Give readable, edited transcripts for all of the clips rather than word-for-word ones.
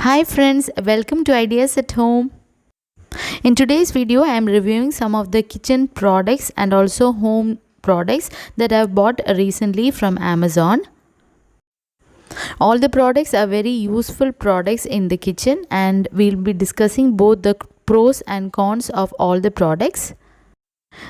Hi friends, welcome to Ideas at Home. In today's video, I am reviewing some of the kitchen products and also home products that I have bought recently from Amazon. All the products are very useful products in the kitchen and we'll be discussing both the pros and cons of all the products.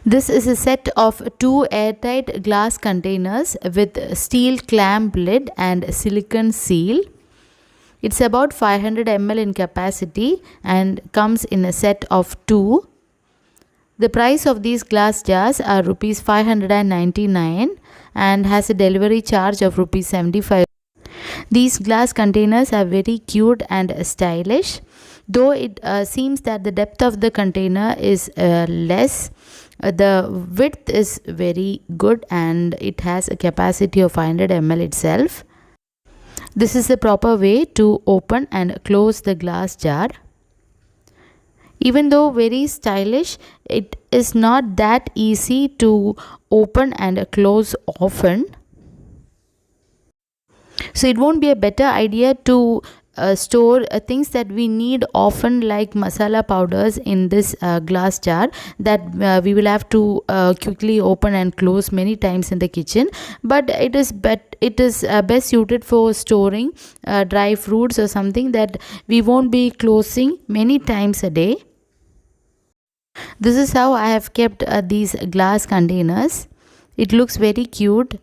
This is a set of two airtight glass containers with steel clamp lid and silicone seal. It's about 500 ml in capacity and comes in a set of two. The price of these glass jars are rupees 599 and has a delivery charge of rupees 75. These glass containers are very cute and stylish. Though it seems that the depth of the container is less, the width is very good and it has a capacity of 500 ml itself. This is the proper way to open and close the glass jar. Even though very stylish, it is not that easy to open and close often. So it won't be a better idea to store things that we need often, like masala powders, in this glass jar that we will have to quickly open and close many times in the kitchen. But it is best suited for storing dry fruits or something that we won't be closing many times a day. This is how I have kept these glass containers. It looks very cute.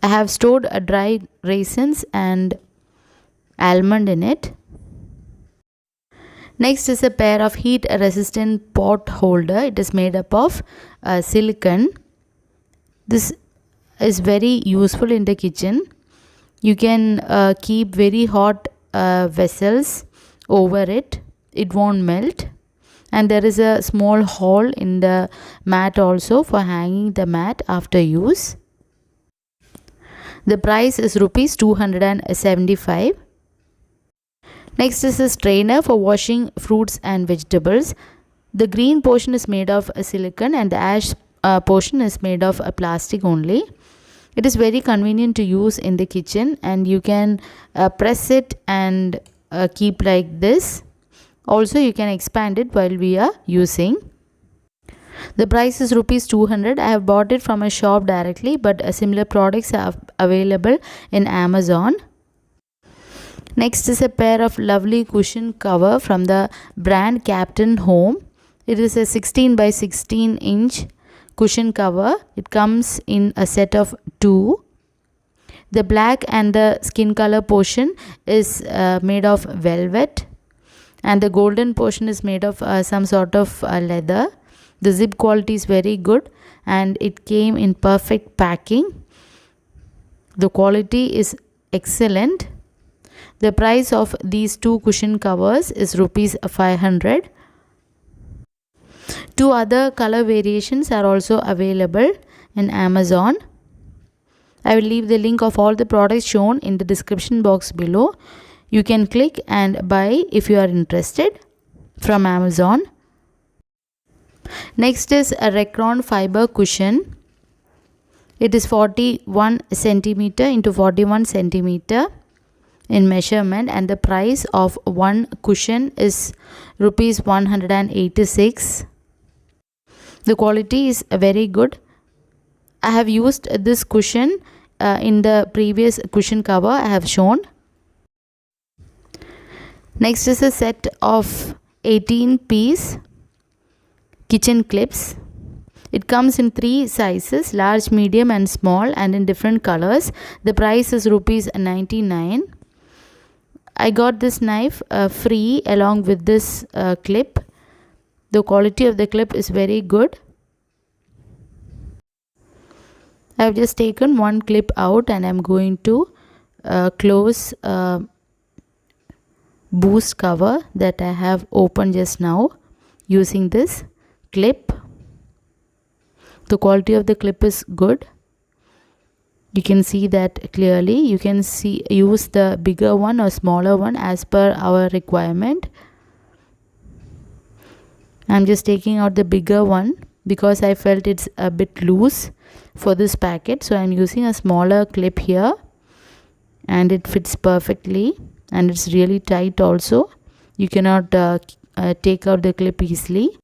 I have stored dried raisins and almond in it. Next is a pair of heat resistant pot holder. It is made up of silicone. This is very useful in the kitchen. You can keep very hot vessels over it. It won't melt. And there is a small hole in the mat also for hanging the mat after use. The price is rupees 275. Next is a strainer for washing fruits and vegetables. The green portion is made of silicone and the ash portion is made of plastic only. It is very convenient to use in the kitchen and you can press it and keep like this. Also, you can expand it while we are using. The price is rupees 200. I have bought it from a shop directly, but similar products are available in Amazon. Next is a pair of lovely cushion cover from the brand Captain Home. It is a 16 by 16 inch cushion cover. It comes in a set of two. The black and the skin color portion is made of velvet and the golden portion is made of some sort of leather. The zip quality is very good and it came in perfect packing. The quality is excellent. The price of these two cushion covers is rupees 500. Two other color variations are also available in Amazon. I will leave the link of all the products shown in the description box below. You can click and buy if you are interested from Amazon. Next is a Recron fiber cushion. It is 41 centimeter into 41 centimeter in measurement and the price of one cushion is rupees 186. The quality is very good. I have used this cushion in the previous cushion cover I have shown. Next is a set of 18-piece kitchen clips. It comes in three sizes, large, medium and small, and in different colors. The price is rupees 99. I got this knife free along with this clip. The quality of the clip is very good. I have just taken one clip out and I am going to close boost cover that I have opened just now using this clip. The quality of the clip is good. You can see that clearly. You can use the bigger one or smaller one as per our requirement. I'm just taking out the bigger one because I felt it's a bit loose for this packet, so I'm using a smaller clip here. and it fits perfectly, and it's really tight also. You cannot take out the clip easily.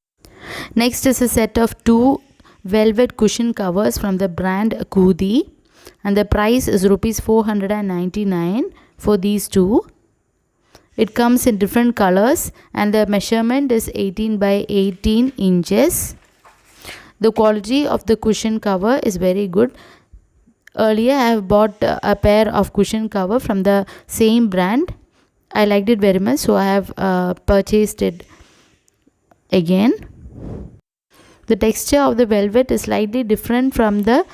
Next is a set of two velvet cushion covers from the brand Kudi, and the price is rupees 499 for these two. It comes in different colors and the measurement is 18 by 18 inches. The quality of the cushion cover is very good. Earlier I have bought a pair of cushion cover from the same brand. I liked it very much, so I have purchased it again. The texture of the velvet is slightly different from the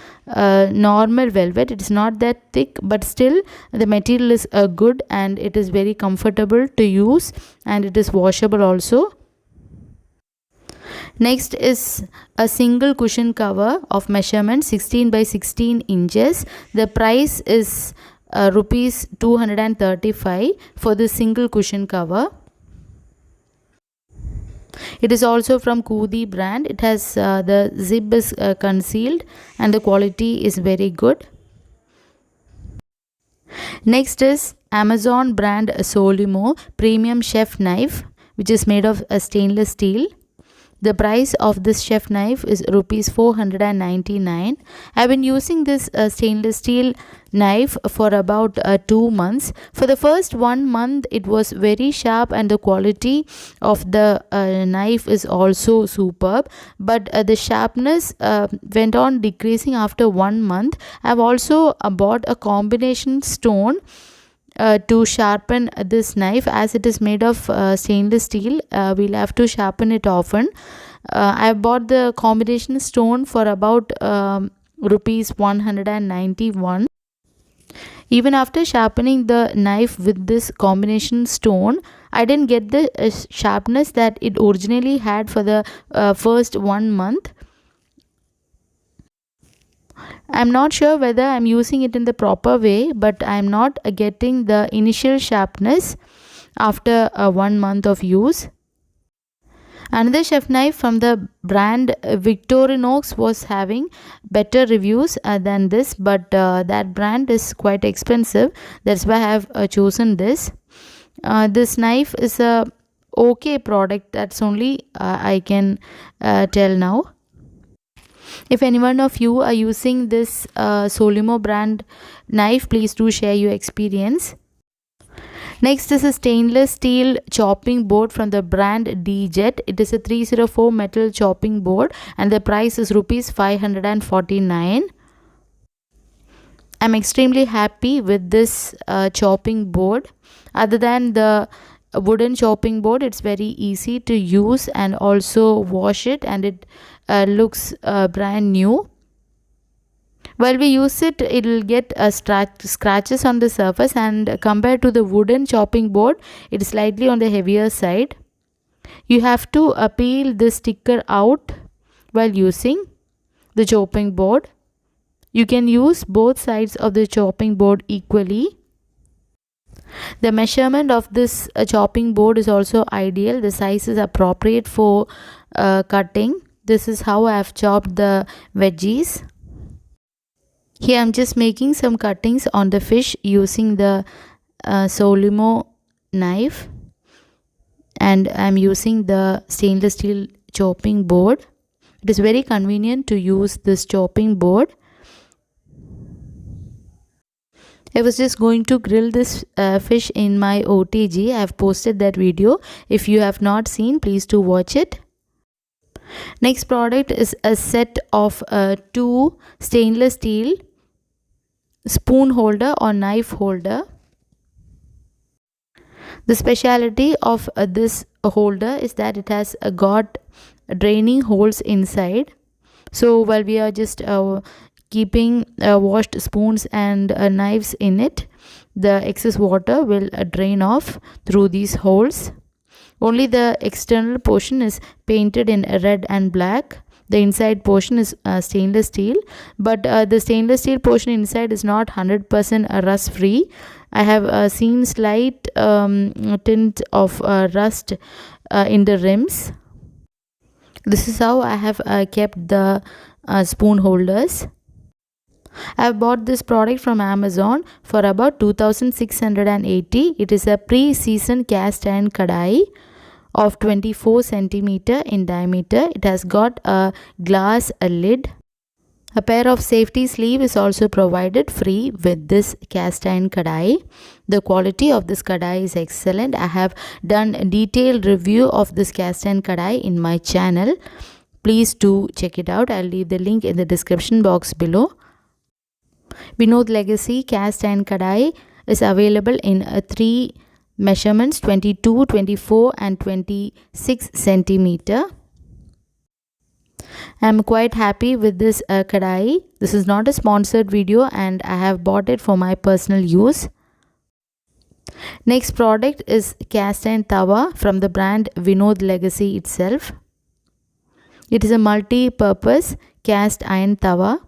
normal velvet. It is not that thick, but still the material is good and it is very comfortable to use, and it is washable also. Next is a single cushion cover of measurement 16 by 16 inches. The price is rupees 235 for the single cushion cover. It is also from Kudi brand. It has the zip is concealed and the quality is very good. Next is Amazon brand Solimo premium chef knife, which is made of stainless steel. The price of this chef knife is rupees 499. I've been using this stainless steel knife for about 2 months. For the first 1 month it was very sharp and the quality of the knife is also superb, but the sharpness went on decreasing after 1 month. I've also bought a combination stone to sharpen this knife. As it is made of stainless steel, we'll have to sharpen it often. I bought the combination stone for about rupees 191. Even after sharpening the knife with this combination stone, I didn't get the sharpness that it originally had for the first 1 month. I'm not sure whether I'm using it in the proper way, but I'm not getting the initial sharpness after 1 month of use. Another chef knife from the brand Victorinox was having better reviews than this, but that brand is quite expensive. That's why I have chosen this. This knife is a okay product. That's only I can tell now. If any one of you are using this Solimo brand knife, please do share your experience. Next is a stainless steel chopping board from the brand D-Jet. It is a 304 metal chopping board and the price is rupees 549. I'm extremely happy with this chopping board. Other than the wooden chopping board, it's very easy to use and also wash it, and it looks brand new. While we use it, it will get scratches on the surface, and compared to the wooden chopping board, it is slightly on the heavier side. You have to peel this sticker out while using the chopping board. You can use both sides of the chopping board equally. The measurement of this chopping board is also ideal. The size is appropriate for cutting. This is how I have chopped the veggies. Here I'm just making some cuttings on the fish using the Solimo knife, and I'm using the stainless steel chopping board. It is very convenient to use this chopping board. I was just going to grill this fish in my OTG. I have posted that video. If you have not seen, please do watch it. Next product is a set of two stainless steel spoon holder or knife holder. The speciality of this holder is that it has got draining holes inside. So while we are just keeping washed spoons and knives in it, the excess water will drain off through these holes. Only the external portion is painted in red and black. The inside portion is stainless steel, but the stainless steel portion inside is not 100% rust free. I have seen slight tint of rust in the rims. This is how I have kept the spoon holders. I bought this product from Amazon for about 2680. It is a pre-seasoned cast iron kadai of 24 centimeter in diameter. It has got a glass lid. A pair of safety sleeve is also provided free with this cast iron kadai. The quality of this kadai is excellent. I have done a detailed review of this cast iron kadai in my channel. Please do check it out. I'll leave the link in the description box below. Vinod Legacy cast iron kadai is available in 3 measurements: 22, 24 and 26 centimeter. I'm quite happy with this kadai. This is not a sponsored video and I have bought it for my personal use. Next product is cast iron tawa from the brand Vinod Legacy itself. It is a multi-purpose cast iron tawa.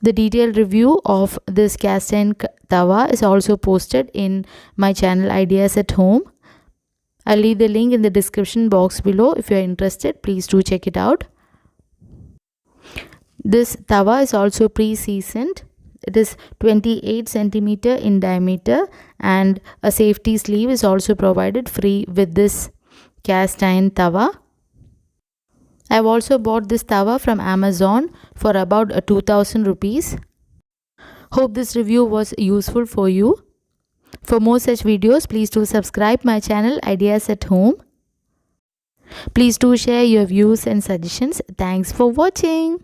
The detailed review of this cast iron tawa is also posted in my channel Ideas at Home. I'll leave the link in the description box below. If you are interested, please do check it out. This tawa is also pre-seasoned. It is 28 centimeter in diameter and a safety sleeve is also provided free with this cast iron tawa. I've also bought this tawa from Amazon for about 2000 rupees. Hope this review was useful for you. For more such videos, please do subscribe my channel Ideas at Home. Please do share your views and suggestions. Thanks for watching.